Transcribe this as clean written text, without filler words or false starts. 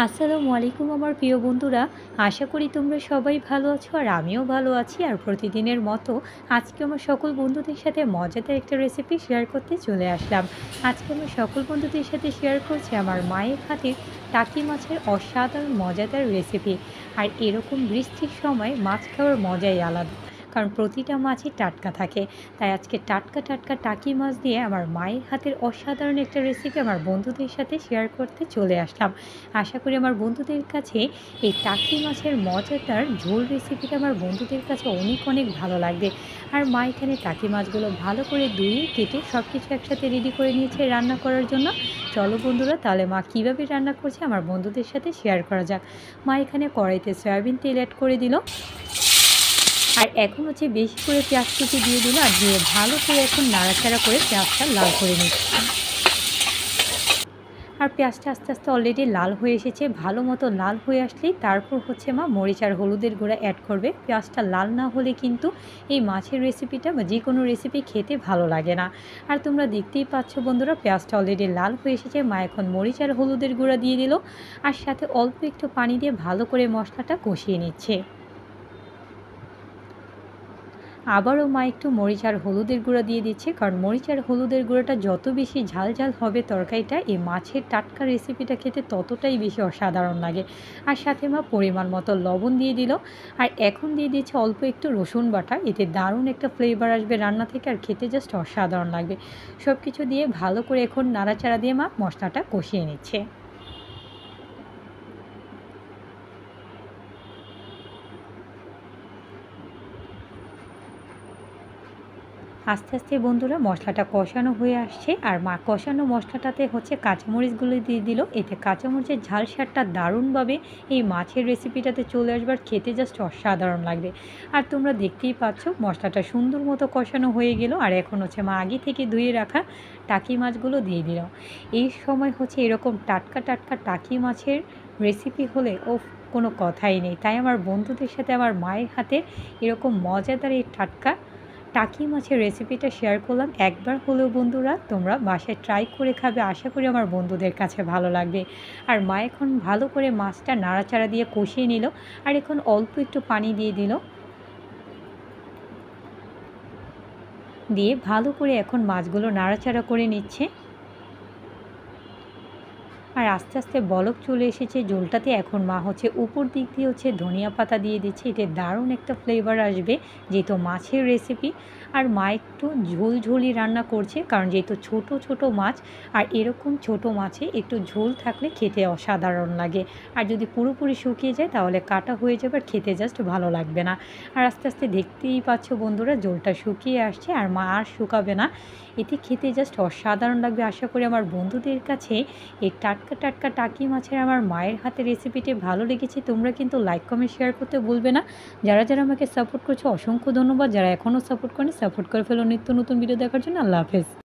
আসসালামু আলাইকুম আমার প্রিয় বন্ধুরা। আশা করি তোমরা সবাই ভালো আছো আর আমিও ভালো আছি। আর প্রতিদিনের মতো আজকে আমার সকল বন্ধুদের সাথে মজাদার একটা রেসিপি শেয়ার করতে চলে আসলাম। আজকে আমার সকল বন্ধুদের সাথে শেয়ার করছি আমার মায়ের হাতের টাকি মাছের অসাধারণ মজাদার রেসিপি। আর এরকম বৃষ্টির সময় মাছ খাওয়ার মজাই আলাদা, কারণ প্রতিটা মাছই টাটকা থাকে। তাই আজকে টাটকা টাটকা টাকি মাছ দিয়ে আমার মায়ের হাতের অসাধারণ একটা রেসিপি আমার বন্ধুদের সাথে শেয়ার করতে চলে আসলাম। আশা করি আমার বন্ধুদের কাছে এই টাকি মাছের মজাদার ঝোল রেসিপিটা আমার বন্ধুদের কাছে অনেক অনেক ভালো লাগবে। আর মা এখানে টাকি মাছগুলো ভালো করে ধুয়ে কেটে সব কিছু একসাথে রেডি করে নিয়েছে রান্না করার জন্য। চলো বন্ধুরা, তাহলে মা কীভাবে রান্না করছে আমার বন্ধুদের সাথে শেয়ার করা যাক। মা এখানে কড়াইতে সয়াবিন তেল অ্যাড করে দিল, আর এখন হচ্ছে বেশি করে পেঁয়াজ কুচি দিয়ে দিল, আর দিয়ে ভালো করে এখন নাড়াচাড়া করে পেঁয়াজটা লাল করে নিচ্ছি। আর পেঁয়াজটা আস্তে আস্তে অলরেডি লাল হয়ে এসেছে। ভালো মতো লাল হয়ে আসলেই তারপর হচ্ছে মা মরিচ আর হলুদের গুঁড়া অ্যাড করবে। পেঁয়াজটা লাল না হলে কিন্তু এই মাছের রেসিপিটা বা যে কোনো রেসিপি খেতে ভালো লাগে না। আর তোমরা দেখতেই পাচ্ছ বন্ধুরা, পেঁয়াজটা অলরেডি লাল হয়ে এসেছে। মা এখন মরিচ আর হলুদের গুঁড়া দিয়ে দিল, আর সাথে অল্প একটু পানি দিয়ে ভালো করে মশলাটা কষিয়ে নিচ্ছে। আবারও মা একটু মরিচ আর হলুদের গুঁড়া দিয়ে দিচ্ছে, কারণ মরিচ আর হলুদের গুঁড়োটা যত বেশি ঝাল ঝাল হবে তরকারিটা, এই মাছের টাটকা রেসিপিটা খেতে ততটাই বেশি অসাধারণ লাগে। আর সাথে মা পরিমাণ মতো লবণ দিয়ে দিল, আর এখন দিয়ে দিচ্ছে অল্প একটু রসুন বাটা। এতে দারুণ একটা ফ্লেভার আসবে রান্না থেকে, আর খেতে জাস্ট অসাধারণ লাগবে। সব কিছু দিয়ে ভালো করে এখন নাড়াচাড়া দিয়ে মা মশলাটা কষিয়ে নিচ্ছে। আস্তে আস্তে বন্ধুরা মশলাটা কষানো হয়ে আসছে, আর মা কষানো মশলাটাতে হচ্ছে কাঁচামরিচগুলো দিয়ে দিল। এতে কাঁচামরিচের ঝাল স্বাদটা দারুণভাবে এই মাছের রেসিপিটাতে চলে আসবার, খেতে জাস্ট অসাধারণ লাগবে। আর তোমরা দেখতেই পাচ্ছ মশলাটা সুন্দর মতো কষানো হয়ে গেল, আর এখন হচ্ছে মা আগে থেকে ধুয়ে রাখা টাকি মাছগুলো দিয়ে দিল। এই সময় হচ্ছে এরকম টাটকা টাটকা টাকি মাছের রেসিপি হলে ও কোনো কথাই নেই। তাই আমার বন্ধুদের সাথে আমার মায়ের হাতে এরকম মজাদার এই টাটকা টাকি মাছের রেসিপিটা শেয়ার করলাম। একবার হলেও বন্ধুরা তোমরা বাসায় ট্রাই করে খাবে, আশা করি আমার বন্ধুদের কাছে ভালো লাগবে। আর মা এখন ভালো করে মাছটা নাড়াচাড়া দিয়ে কষিয়ে নিল, আর এখন অল্প একটু পানি দিয়ে দিল, দিয়ে ভালো করে এখন মাছগুলো নাড়াচাড়া করে নিচ্ছে। আর আস্তে আস্তে বলক চলে এসেছে ঝোলটাতে। এখন মা হচ্ছে উপর দিক দিয়ে হচ্ছে ধনিয়া পাতা দিয়ে দিচ্ছে। এতে দারুণ একটা ফ্লেভার আসবে, যেহেতু মাছের রেসিপি। আর মা একটু ঝোল ঝোলই রান্না করছে, কারণ যেহেতু ছোট ছোট মাছ, আর এরকম ছোট মাছে একটু ঝোল থাকলে খেতে অসাধারণ লাগে। আর যদি পুরোপুরি শুকিয়ে যায় তাহলে কাটা হয়ে যাবে, আর খেতে জাস্ট ভালো লাগবে না। আর আস্তে আস্তে দেখতেই পাচ্ছ বন্ধুরা ঝোলটা শুকিয়ে আসছে, আর মা আর শুকাবে না। এতে খেতে জাস্ট অসাধারণ লাগবে। আশা করি আমার বন্ধুদের কাছে এই টাটকা টাটকা টাকি মাছের আমার মায়ের হাতের রেসিপিটি ভালো লেগেছে। তোমরা কিন্তু লাইক কমেন্ট শেয়ার করতে ভুলবে না। যারা যারা আমাকে সাপোর্ট করছো অসংখ্য ধন্যবাদ। যারা এখনও সাপোর্ট করেনি সাপোর্ট করে ফেলো নিত্য নতুন ভিডিও দেখার জন্য। আল্লাহ হাফেজ।